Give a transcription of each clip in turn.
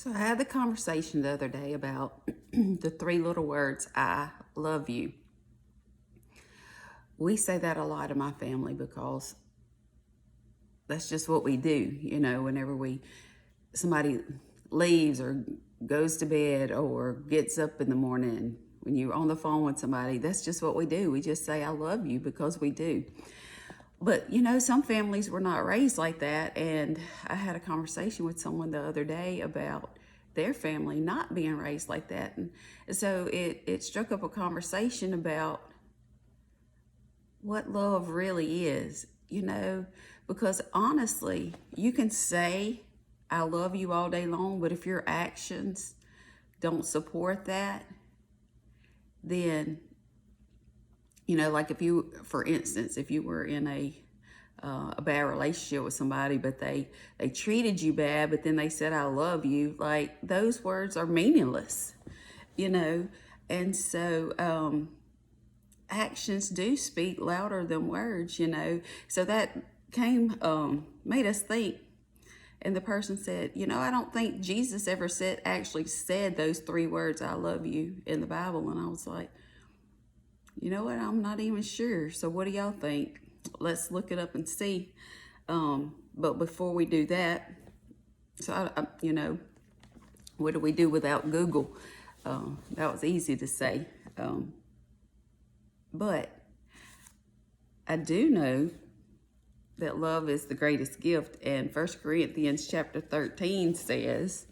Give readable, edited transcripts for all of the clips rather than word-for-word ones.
So I had the conversation the other day about the three little words, I love you. We say that a lot in my family because that's just what we do, whenever somebody leaves or goes to bed or gets up in the morning, when you're on the phone with somebody, that's just what we do. We just say I love you because we do. But some families were not raised like that, and I had a conversation with someone the other day about their family not being raised like that, and so it struck up a conversation about what love really is, because honestly, you can say I love you all day long, but if your actions don't support that, then like if you, for instance, if you were in a bad relationship with somebody, but they treated you bad, but then they said I love you, like those words are meaningless, and so actions do speak louder than words, so that made us think. And the person said, I don't think Jesus ever actually said those three words, I love you, in the Bible. And I was like, you know what? I'm not even sure. So what do y'all think? Let's look it up and see. But before we do that, so what do we do without Google? That was easy to say. But I do know that love is the greatest gift. And 1 Corinthians chapter 13 says,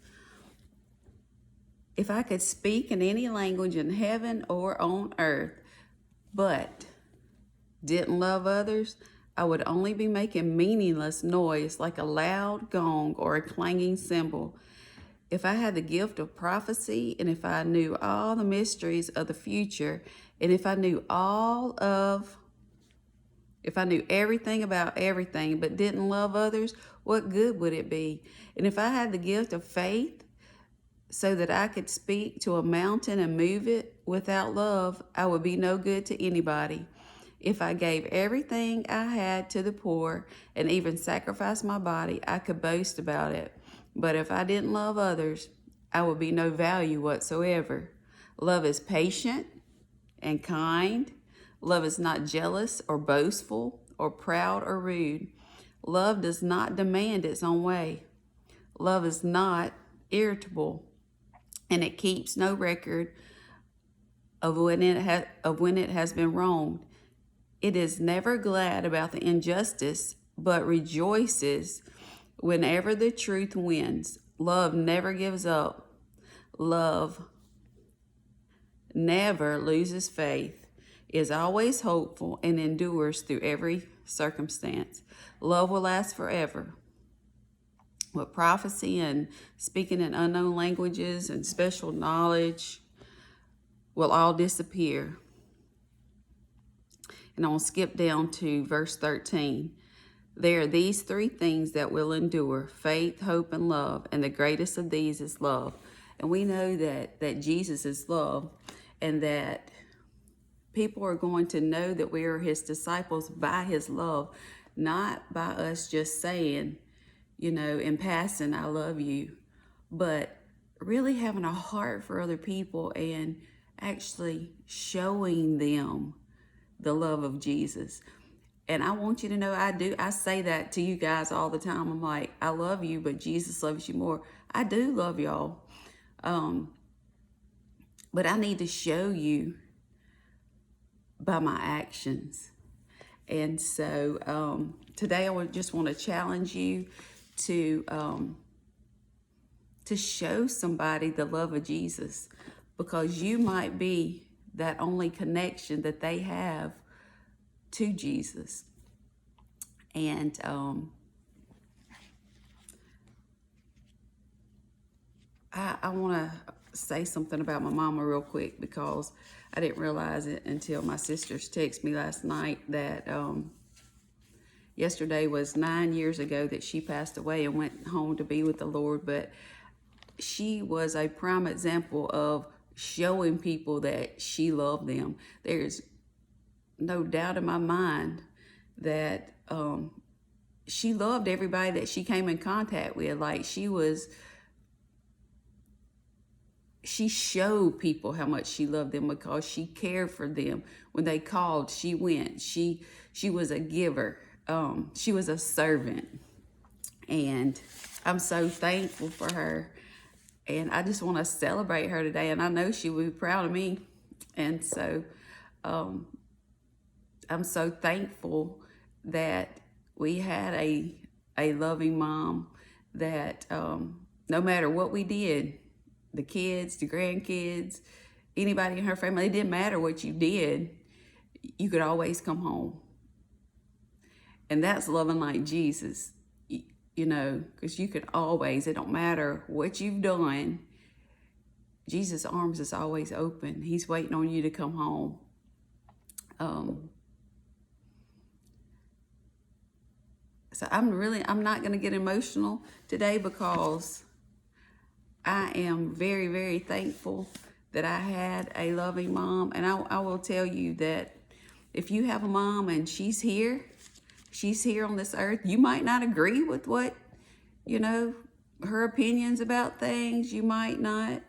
if I could speak in any language in heaven or on earth, but didn't love others, I would only be making meaningless noise like a loud gong or a clanging cymbal. If I had the gift of prophecy, and if I knew all the mysteries of the future, and if I knew everything about everything, but didn't love others, what good would it be? And if I had the gift of faith, so that I could speak to a mountain and move it, without love, I would be no good to anybody. If I gave everything I had to the poor and even sacrificed my body, I could boast about it. But if I didn't love others, I would be no value whatsoever. Love is patient and kind. Love is not jealous or boastful or proud or rude. Love does not demand its own way. Love is not irritable, and it keeps no record of when it has been wronged. It is never glad about the injustice, but rejoices whenever the truth wins. Love never gives up. Love never loses faith, is always hopeful, and endures through every circumstance. Love will last forever. With prophecy and speaking in unknown languages and special knowledge will all disappear. And I'm going to skip down to verse 13. There are these three things that will endure: faith, hope, and love. And the greatest of these is love. And we know that Jesus is love, and that people are going to know that we are his disciples by his love, not by us just saying, in passing, I love you, but really having a heart for other people and actually showing them the love of Jesus. And I want you to know I say that to you guys all the time. I'm like, I love you, but Jesus loves you more. I do love y'all. But I need to show you by my actions. And so today I would just want to challenge you to show somebody the love of Jesus, because you might be that only connection that they have to Jesus. And I want to say something about my mama real quick, because I didn't realize it until my sisters texted me last night that yesterday was 9 years ago that she passed away and went home to be with the Lord. But she was a prime example of showing people that she loved them. There's no doubt in my mind that she loved everybody that she came in contact with. Like, she was she showed people how much she loved them because she cared for them. When they called, she went. She was a giver. She was a servant. And I'm so thankful for her. And I just want to celebrate her today. And I know she will be proud of me. And so I'm so thankful that we had a loving mom that no matter what we did, the kids, the grandkids, anybody in her family, it didn't matter what you did, you could always come home. And that's loving like Jesus, you know, because you could always, it don't matter what you've done, Jesus' arms is always open. He's waiting on you to come home. So I'm not going to get emotional today because I am very, very thankful that I had a loving mom. And I will tell you that if you have a mom and she's here on this earth, you might not agree with what, you know, her opinions about things. You might not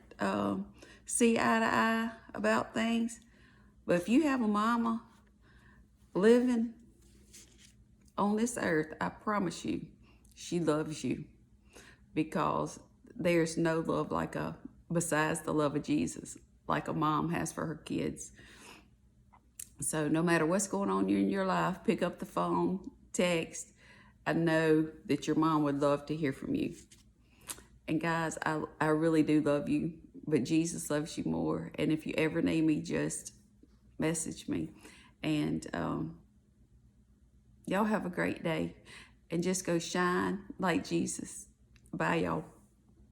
see eye to eye about things. But if you have a mama living on this earth, I promise you, she loves you, because there's no love besides the love of Jesus, like a mom has for her kids. So no matter what's going on in your life, pick up the phone, text. I know that your mom would love to hear from you. And guys, I really do love you, but Jesus loves you more. And if you ever need me, just message me. And y'all have a great day, and just go shine like Jesus. Bye, y'all.